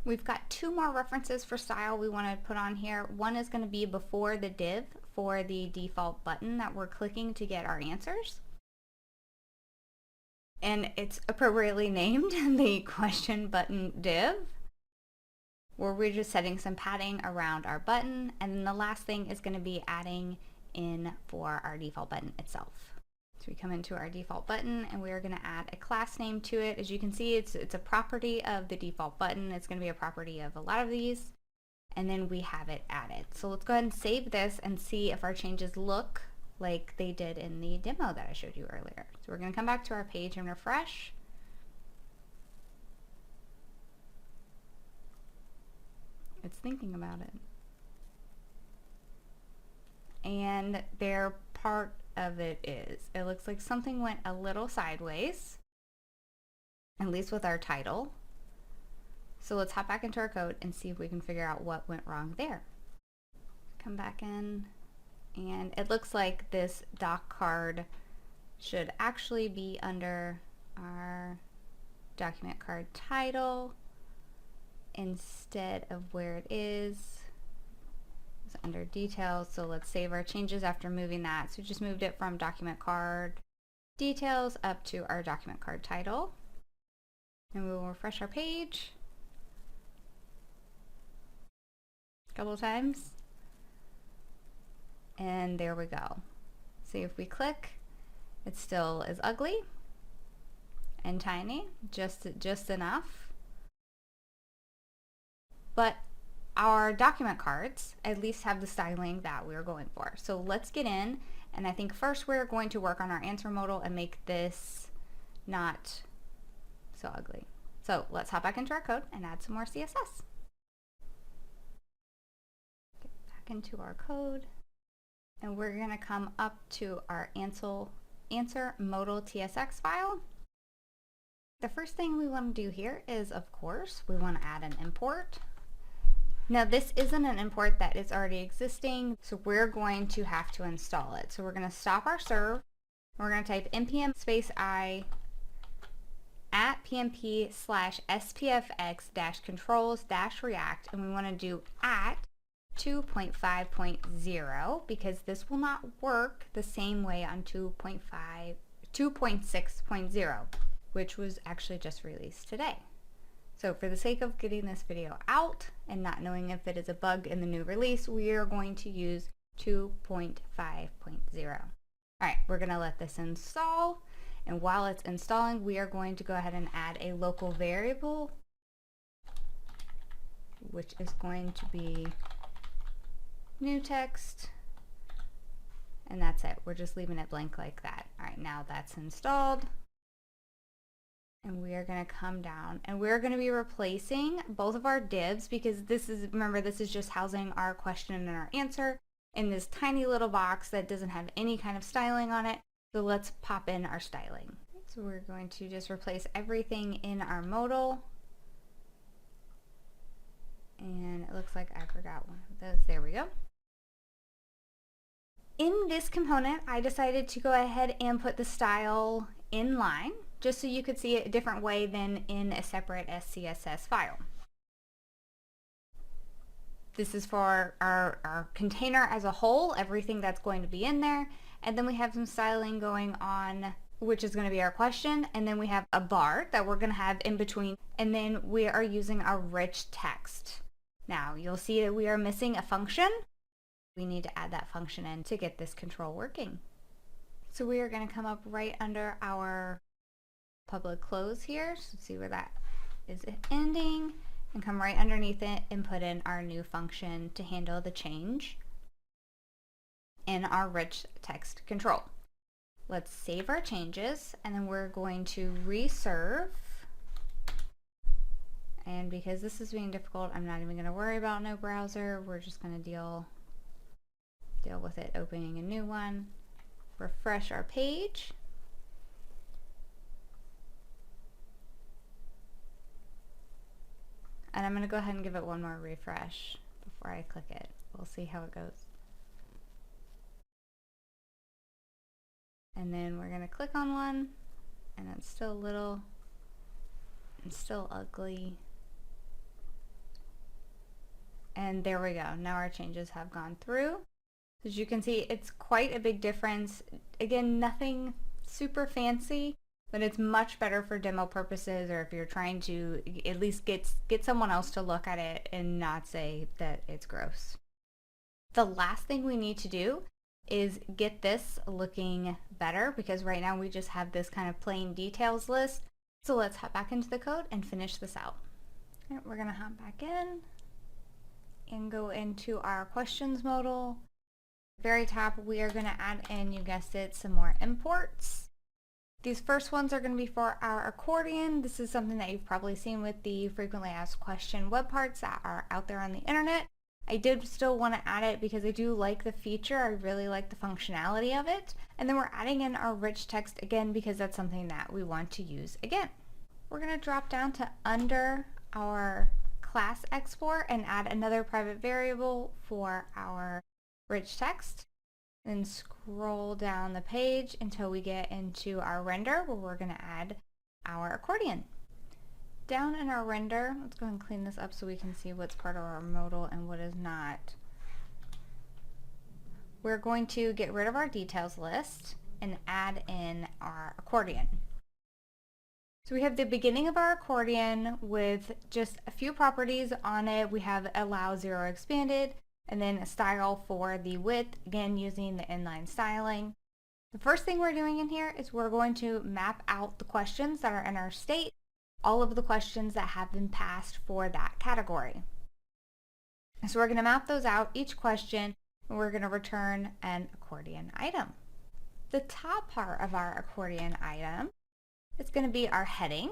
We've got two more references for style we want to put on here. One is going to be before the div for the default button that we're clicking to get our answers. And it's appropriately named the question button div, where we're just setting some padding around our button. And then the last thing is going to be adding in for our default button itself. So we come into our default button and we're going to add a class name to it. As you can see, it's a property of the default button. It's going to be a property of a lot of these. And then we have it added. So let's go ahead and save this and see if our changes look like they did in the demo that I showed you earlier. So we're going to come back to our page and refresh. It's thinking about it. And there part of it is, it looks like something went a little sideways, at least with our title. So let's hop back into our code and see if we can figure out what went wrong there. Come back in, and it looks like this doc card should actually be under our document card title instead of where it is. It's under details. So let's save our changes after moving that. So just moved it from document card details up to our document card title, and we will refresh our page a couple of times, and there we go. See, if we click, it still is ugly and tiny, just enough. But our document cards at least have the styling that we're going for. So let's get in, and I think first we're going to work on our answer modal and make this not so ugly. So let's hop back into our code and add some more CSS. Get back into our code, and we're going to come up to our answer modal TSX file. The first thing we want to do here is, of course, we want to add an import. Now this isn't an import that is already existing, so we're going to have to install it. So we're going to stop our serve. We're going to type npm -i @pmp/spfx-controls-react, and we want to do @2.5.0 because this will not work the same way on 2.6.0, which was actually just released today. So for the sake of getting this video out and not knowing if it is a bug in the new release, we are going to use 2.5.0. All right, we're going to let this install. And while it's installing, we are going to go ahead and add a local variable, which is going to be new text. And that's it. We're just leaving it blank like that. All right, now that's installed. And we are going to come down and we're going to be replacing both of our divs, because this is, remember, this is just housing our question and our answer in this tiny little box that doesn't have any kind of styling on it. So let's pop in our styling. So we're going to just replace everything in our modal. And it looks like I forgot one of those. There we go. In this component, I decided to go ahead and put the style in line, just so you could see it a different way than in a separate SCSS file. This is for our container as a whole, everything that's going to be in there. And then we have some styling going on, which is going to be our question. And then we have a bar that we're going to have in between. And then we are using our rich text. Now you'll see that we are missing a function. We need to add that function in to get this control working. So we are going to come up right under our public close here, so see where that is ending, and come right underneath it and put in our new function to handle the change in our rich text control. Let's save our changes, and then we're going to reserve. And because this is being difficult, I'm not even going to worry about no browser. We're just going to deal with it opening a new one. Refresh our page. And I'm going to go ahead and give it one more refresh before I click it. We'll see how it goes. And then we're going to click on one, and it's still little and still ugly. And there we go. Now our changes have gone through. As you can see, it's quite a big difference. Again, nothing super fancy, but it's much better for demo purposes, or if you're trying to at least get someone else to look at it and not say that it's gross. The last thing we need to do is get this looking better, because right now we just have this kind of plain details list. So let's hop back into the code and finish this out. All right, we're gonna hop back in and go into our questions modal. Very top, we are gonna add in, you guessed it, some more imports. These first ones are gonna be for our accordion. This is something that you've probably seen with the frequently asked question web parts that are out there on the internet. I did still want to add it because I do like the feature. I really like the functionality of it. And then we're adding in our rich text again because that's something that we want to use again. We're going to drop down to under our class export and add another private variable for our rich text. And scroll down the page until we get into our render, where we're going to add our accordion. Down in our render, let's go and clean this up so we can see what's part of our modal and what is not. We're going to get rid of our details list and add in our accordion. So we have the beginning of our accordion with just a few properties on it. We have allow zero expanded, and then a style for the width, again using the inline styling. The first thing we're doing in here is we're going to map out the questions that are in our state, all of the questions that have been passed for that category. So we're going to map those out, each question, and we're going to return an accordion item. The top part of our accordion item is going to be our heading,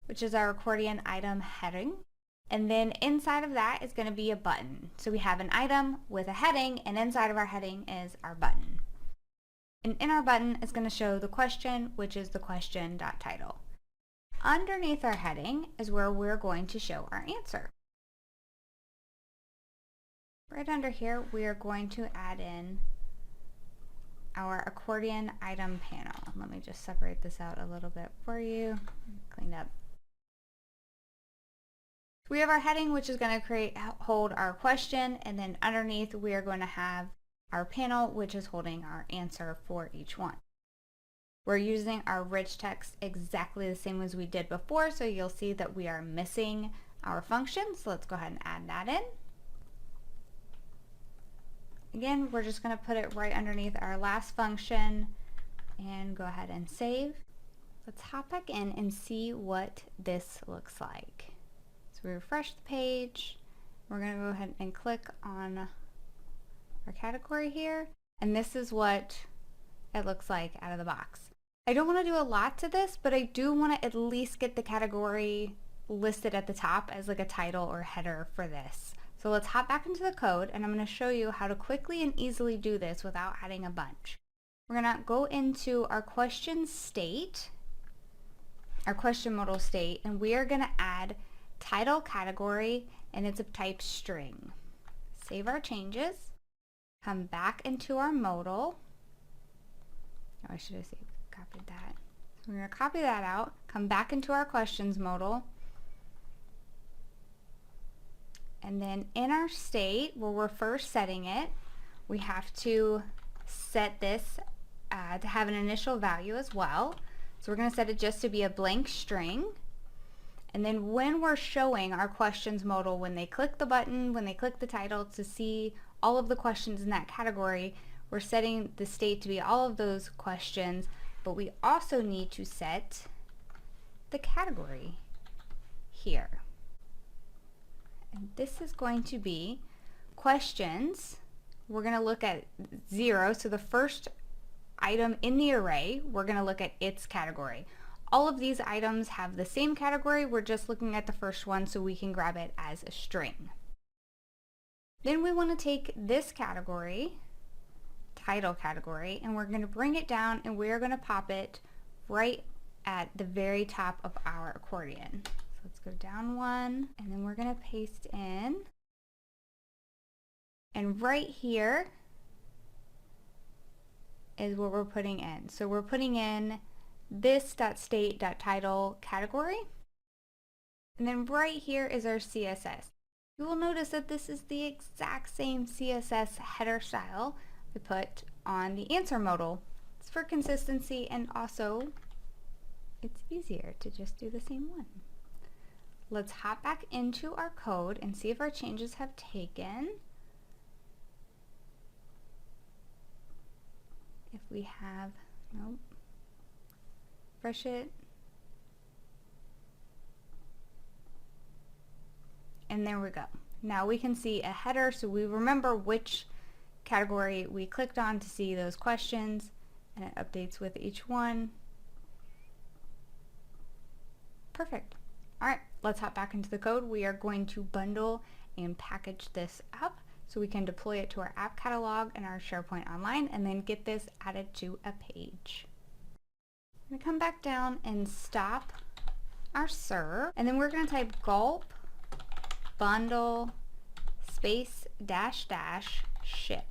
which is our accordion item heading. And then inside of that is going to be a button. So we have an item with a heading, and inside of our heading is our button. And in our button is going to show the question, which is the question.title. Underneath our heading is where we're going to show our answer. Right under here, we are going to add in our accordion item panel. Let me just separate this out a little bit for you. Clean up. We have our heading, which is going to hold our question, and then underneath we are going to have our panel, which is holding our answer for each one. We're using our rich text exactly the same as we did before, so you'll see that we are missing our function. So let's go ahead and add that in. Again, we're just going to put it right underneath our last function and go ahead and save. Let's hop back in and see what this looks like. So we refresh the page. We're going to go ahead and click on our category here, and this is what it looks like out of the box. I don't want to do a lot to this, but I do want to at least get the category listed at the top as like a title or header for this. So let's hop back into the code, and I'm going to show you how to quickly and easily do this without adding a bunch. We're going to go into our question state, our question modal state, and we are going to add title category, and it's of type string. Save our changes, come back into our modal. Oh, I should have copied that. So we're going to copy that out, come back into our questions modal, and then in our state, where we're first setting it, we have to set this to have an initial value as well. So we're going to set it just to be a blank string. And then when we're showing our questions modal, when they click the button, when they click the title to see all of the questions in that category, we're setting the state to be all of those questions, but we also need to set the category here. And this is going to be questions. We're going to look at 0, so the first item in the array, we're going to look at its category. All of these items have the same category, we're just looking at the first one so we can grab it as a string. Then we want to take this category, title category, and we're going to bring it down, and we're going to pop it right at the very top of our accordion. So let's Let's go down one, and then we're going to paste in. And right here is what we're putting in. So we're putting in this.state.title category. And then right here is our CSS. You will notice that this is the exact same CSS header style we put on the answer modal. It's for consistency, and also it's easier to just do the same one. Let's hop back into our code and see if our changes have taken. If we have, nope. Refresh it. And there we go. Now we can see a header, so we remember which category we clicked on to see those questions, and it updates with each one. Perfect. All right, let's hop back into the code. We are going to bundle and package this up so we can deploy it to our app catalog and our SharePoint Online, and then get this added to a page. I'm gonna come back down and stop our serve, and then we're gonna type gulp bundle space dash dash ship.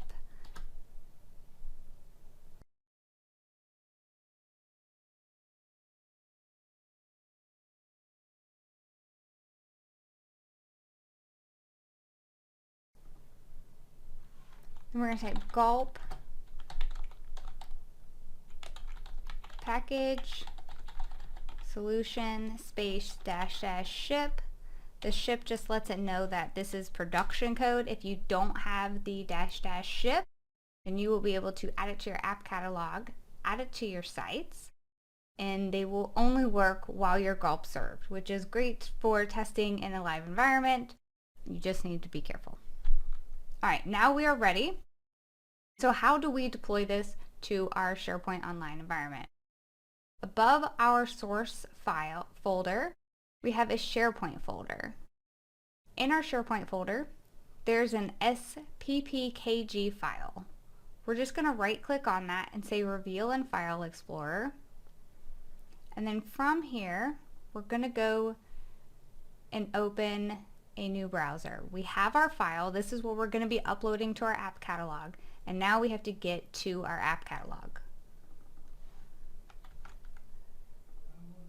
And we're going to type gulp package solution space dash dash ship. The ship just lets it know that this is production code. If you don't have the dash dash ship, then you will be able to add it to your app catalog, add it to your sites, and they will only work while your gulp served, which is great for testing in a live environment. You just need to be careful. All right, now we are ready. So how do we deploy this to our SharePoint Online environment? Above our source file folder, we have a SharePoint folder. In our SharePoint folder, there's an SPFx file. We're just going to right click on that and say Reveal in File Explorer. And then from here, we're going to go and open a new browser. We have our file. This is what we're going to be uploading to our app catalog. And now we have to get to our app catalog.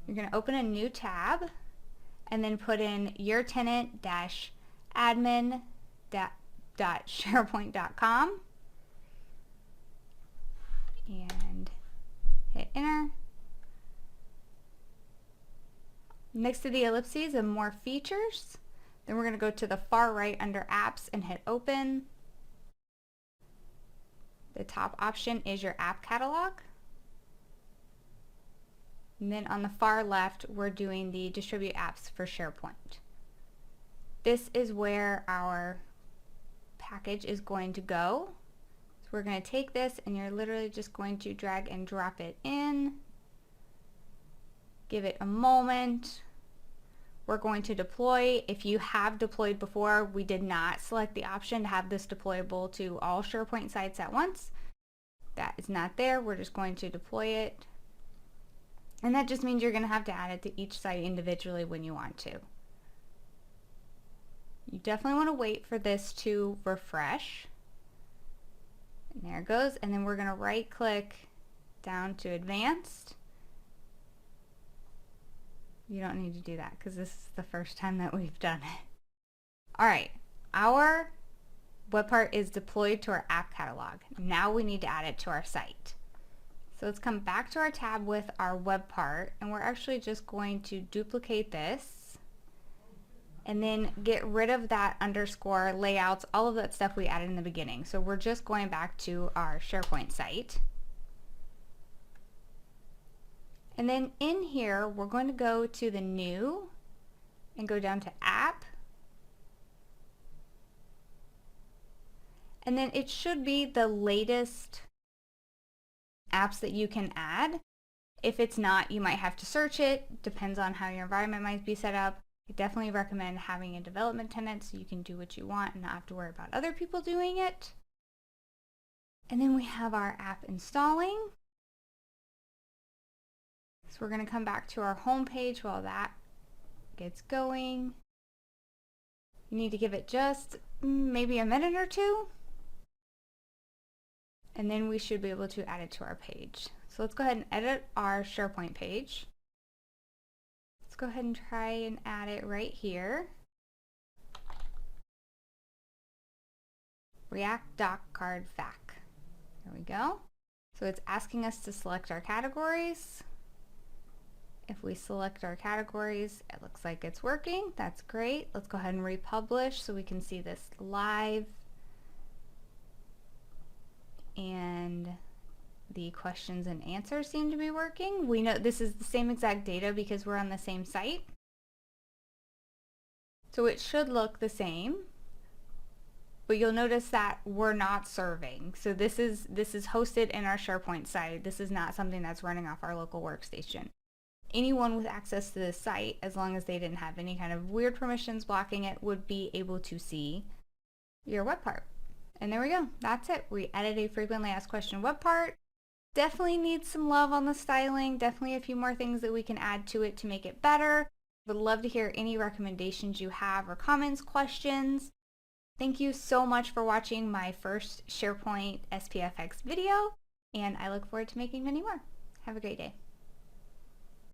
You're going to open a new tab and then put in your tenant-admin.sharepoint.com and hit enter. Next to the ellipses and more features, then we're going to go to the far right under apps and hit open. The top option is your app catalog. And then on the far left, we're doing the distribute apps for SharePoint. This is where our package is going to go. So we're going to take this and you're literally just going to drag and drop it in. Give it a moment. We're going to deploy. If you have deployed before, we did not select the option to have this deployable to all SharePoint sites at once. That is not there. We're just going to deploy it. And that just means you're going to have to add it to each site individually when you want to. You definitely want to wait for this to refresh. And there it goes. And then we're going to right click down to advanced. You don't need to do that because this is the first time that we've done it. All right, our web part is deployed to our app catalog. Now we need to add it to our site. So let's come back to our tab with our web part, and we're actually just going to duplicate this and then get rid of that underscore, layouts, all of that stuff we added in the beginning. So we're just going back to our SharePoint site. And then in here, we're going to go to the new and go down to app. And then it should be the latest apps that you can add. If it's not, you might have to search it. Depends on how your environment might be set up. I definitely recommend having a development tenant so you can do what you want and not have to worry about other people doing it. And then we have our app installing. So we're going to come back to our home page while that like it's going. You need to give it just maybe a minute or two. And then we should be able to add it to our page. So let's go ahead and edit our SharePoint page. Let's go ahead and try and add it right here. React Doc Card FAQ. There we go. So it's asking us to select our categories. If we select our categories, it looks like it's working. That's great. Let's go ahead and republish so we can see this live. And the questions and answers seem to be working. We know this is the same exact data because we're on the same site. So it should look the same, but you'll notice that we're not serving. So this is hosted in our SharePoint site. This is not something that's running off our local workstation. Anyone with access to this site, as long as they didn't have any kind of weird permissions blocking it, would be able to see your web part. And there we go. That's it. We added a frequently asked question web part. Definitely needs some love on the styling. Definitely a few more things that we can add to it to make it better. Would love to hear any recommendations you have or comments, questions. Thank you so much for watching my first SharePoint SPFx video, and I look forward to making many more. Have a great day.